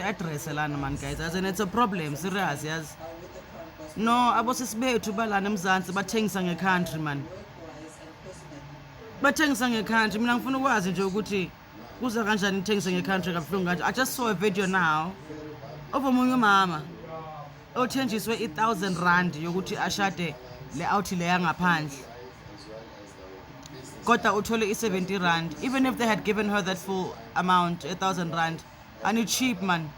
address lana man guys, as in it's a problem serious, yes. No, abosisibethu balana eMzansi bathengisa ngecountry man. Bathengisa ngecountry, mina ngifuna ukwazi nje ukuthi kuza kanjani ithengisa ngecountry kabuhlungu kanje. I just saw a video now of omunye umama othenjiswe 1,000 rand yokuthi ashade le out le yangaphandle. Kodwa uthole i70 rand. Even if they had given her that full amount, 1,000 rand, and it's cheap man.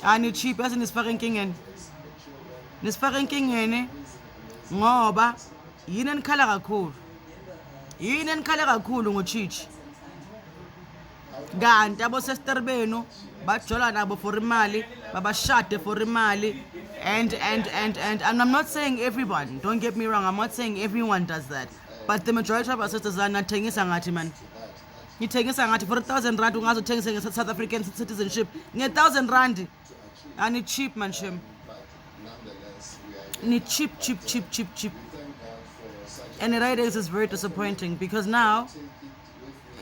And it's cheap, as in nisifaka enkingeni. Nisifaka enkingeni ngoba yini enikhala kakhulu. Yini enikhala kakhulu ngochichi. Kanti abosester benu bajola nabo for imali, babashade for imali, and I'm not saying everyone, don't get me wrong, I'm not saying everyone does that, but the majority of our sisters are not thengisa ngathi man. Ngithengisa ngathi for 1,000 rand ungazothengisa South African citizenship nge 1,000 rand, and it's cheap man shem. It's cheap. And it is very disappointing because now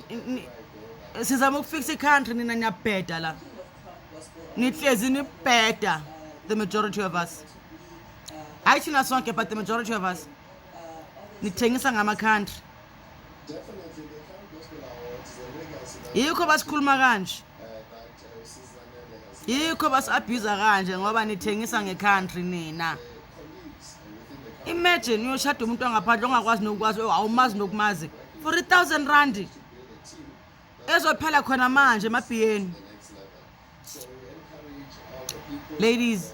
sizama ukufixa icountry nina niyabheda la. Nihlezi nibheda, the majority of us. Hayi thina sonke, but the majority of us nithengisa ngama-country. Yikho basikhuluma kanje. Yikho basi-abuse kanje ngoba nithengisa ngecountry nina. Imagine uyoshada umuntu wangaphandle ongakwazi nokwazi, awumazi nokumazi for 1,000 rand. Ezophela khona manje emabhiyeni. Ladies,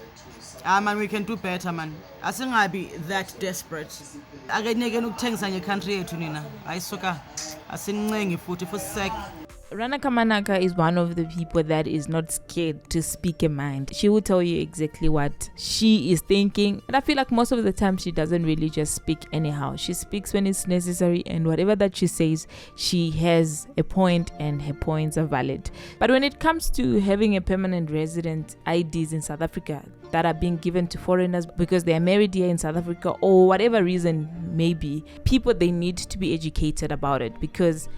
man, we can do better man. Asingabi that desperate. Akenekeni ukuthengisa ngecountry yethu nina. Ayisuka asincengi futhi for sec. Manaka is one of the people that is not scared to speak a mind. She will tell you exactly what she is thinking. And I feel like most of the time she doesn't really just speak anyhow. She speaks when it's necessary, and whatever that she says, she has a point and her points are valid. But when it comes to having a permanent resident IDs in South Africa that are being given to foreigners because they are married here in South Africa or whatever reason may be, people, they need to be educated about it, because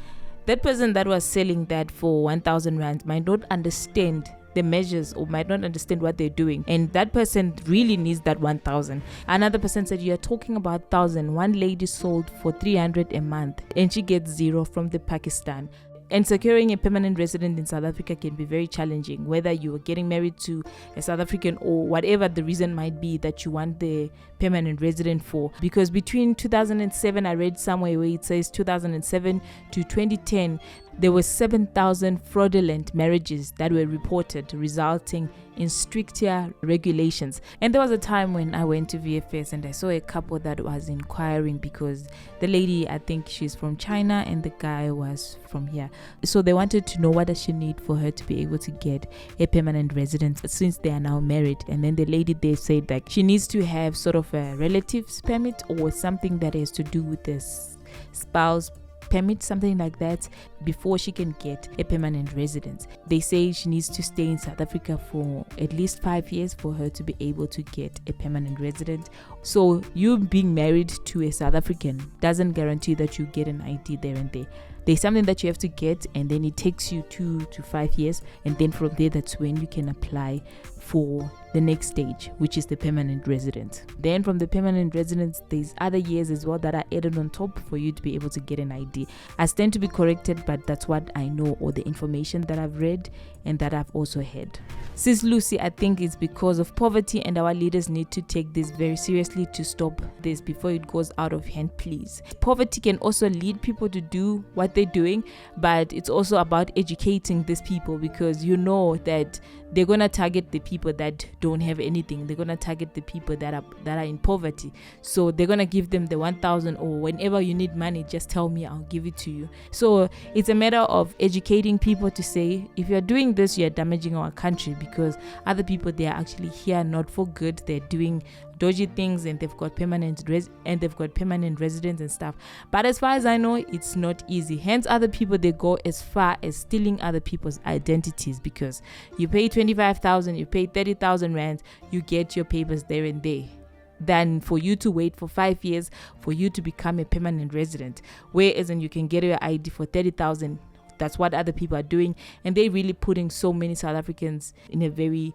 that person that was selling that for 1,000 rand might not understand the measures or might not understand what they're doing, and that person really needs that 1,000. Another person said, you're talking about 1,000. One lady sold for 300 a month and she gets 0 from the Pakistan. And securing a permanent resident in South Africa can be very challenging, whether you are getting married to a South African or whatever the reason might be that you want the permanent resident for. Because between 2007, I read somewhere where it says 2007 to 2010, there were 7,000 fraudulent marriages that were reported, resulting in stricter regulations. And there was a time when I went to VFS and I saw a couple that was inquiring because the lady, I think she's from China and the guy was from here. So they wanted to know what does she need for her to be able to get a permanent residence since they are now married. And then the lady, they said that she needs to have sort of a relatives permit or something that has to do with this spouse permit, something like that, before she can get a permanent residence. They say she needs to stay in South Africa for at least 5 years for her to be able to get a permanent resident. So you being married to a South African doesn't guarantee that you get an ID there and there. There's something that you have to get, and then it takes you 2 to 5 years, and then from there that's when you can apply for the next stage, which is the permanent residence. Then from the permanent residence, there's other years as well that are added on top for you to be able to get an ID. I stand to be corrected, but that's what I know, or the information that I've read and that I've also heard. Sis Lucy, I think it's because of poverty, and our leaders need to take this very seriously to stop this before it goes out of hand, please. Poverty can also lead people to do what they're doing, but it's also about educating these people, because you know that they're going to target the people that don't have anything. They're going to target the people that are in poverty. So they're going to give them the 1,000, or whenever you need money, just tell me, I'll give it to you. So it's a matter of educating people to say, if you're doing this, you're damaging our country, because other people, they are actually here not for good. They're doing dodgy things, and they've got permanent residents and stuff. But as far as I know, it's not easy. Hence, other people, they go as far as stealing other people's identities, because you pay 25,000, you pay 30,000 rand, you get your papers there and there, than for you to wait for 5 years for you to become a permanent resident. Whereas, and you can get your ID for 30,000 that's what other people are doing, and they're really putting so many South Africans in a very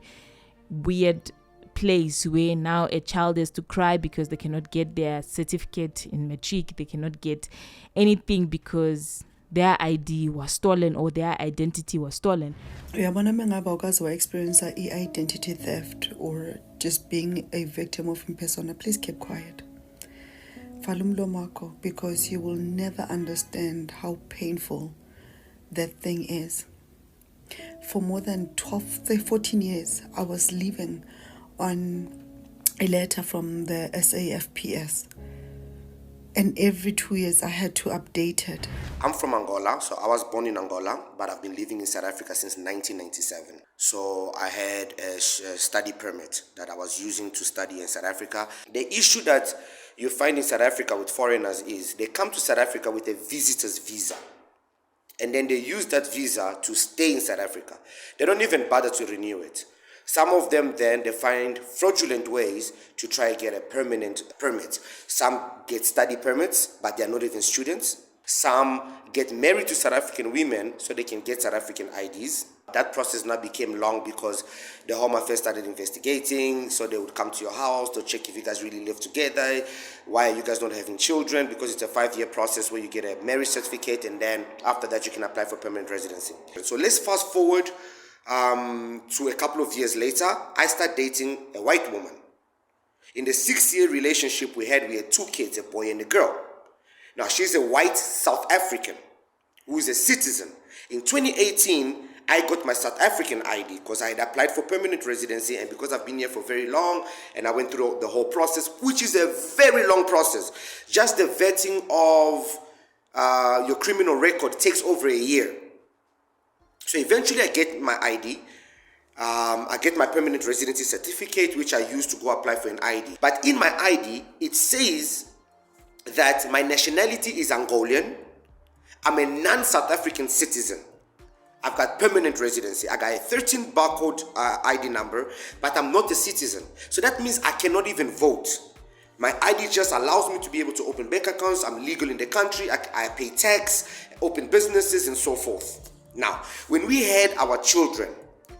weird place where now a child has to cry because they cannot get their certificate in matric, they cannot get anything because their ID was stolen or their identity was stolen. Uyabona mengabe awukaze experience identity theft or just being a victim of impersona, please keep quiet. Vala umlomo wakho, because you will never understand how painful that thing is. For more than 14 years, I was living on a letter from the SAFPS. And every 2 years, I had to update it. I'm from Angola, so I was born in Angola, but I've been living in South Africa since 1997. So I had a study permit that I was using to study in South Africa. The issue that you find in South Africa with foreigners is they come to South Africa with a visitor's visa. And then they use that visa to stay in South Africa. They don't even bother to renew it. Some of them then, they find fraudulent ways to try and get a permanent permit. Some get study permits, but they're not even students. Some get married to South African women so they can get South African IDs. That process now became long because the Home Affairs started investigating. So they would come to your house to check if you guys really live together. Why are you guys not having children? Because it's a 5-year process where you get a marriage certificate, and then after that you can apply for permanent residency. So let's fast forward to a couple of years later. I start dating a white woman. In the 6-year relationship we had 2 kids, a boy and a girl. Now she's a white South African who is a citizen. In 2018, I got my South African ID because I had applied for permanent residency, and because I've been here for very long and I went through the whole process, which is a very long process. Just the vetting of your criminal record takes over a year. So eventually I get my ID, I get my permanent residency certificate, which I use to go apply for an ID. But in my ID, it says that my nationality is Angolan. I'm a non-South African citizen. I've got permanent residency. I got a 13 barcode ID number, but I'm not a citizen. So that means I cannot even vote. My ID just allows me to be able to open bank accounts. I'm legal in the country. I pay tax, open businesses, and so forth. Now, when we had our children,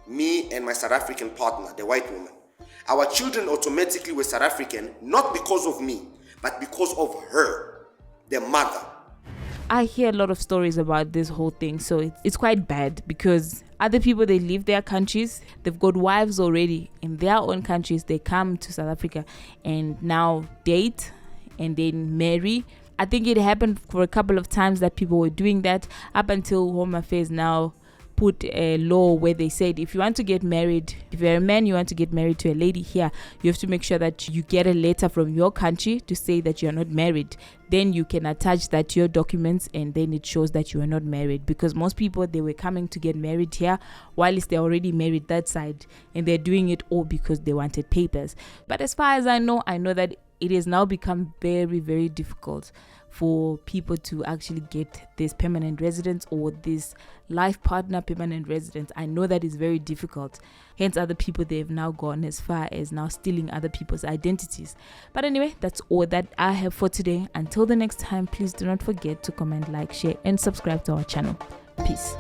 me and my South African partner, the white woman, our children automatically were South African, not because of me, but because of her, the mother. I hear a lot of stories about this whole thing, so it's quite bad because other people, they leave their countries, they've got wives already in their own countries, they come to South Africa and now date and then marry. I think it happened for a couple of times that people were doing that, up until Home Affairs now put a law where they said if you want to get married, if you're a man, you want to get married to a lady here, you have to make sure that you get a letter from your country to say that you're not married. Then you can attach that to your documents, and then it shows that you are not married. Because most people, they were coming to get married here whilst they're already married that side, and they're doing it all because they wanted papers. But as far as I know that it has now become very, very difficult for people to actually get this permanent residence or this life partner permanent residence. I know that is very difficult. Hence, other people, they've now gone as far as now stealing other people's identities. But anyway, that's all that I have for today. Until the next time, please do not forget to comment, like, share, and subscribe to our channel. Peace.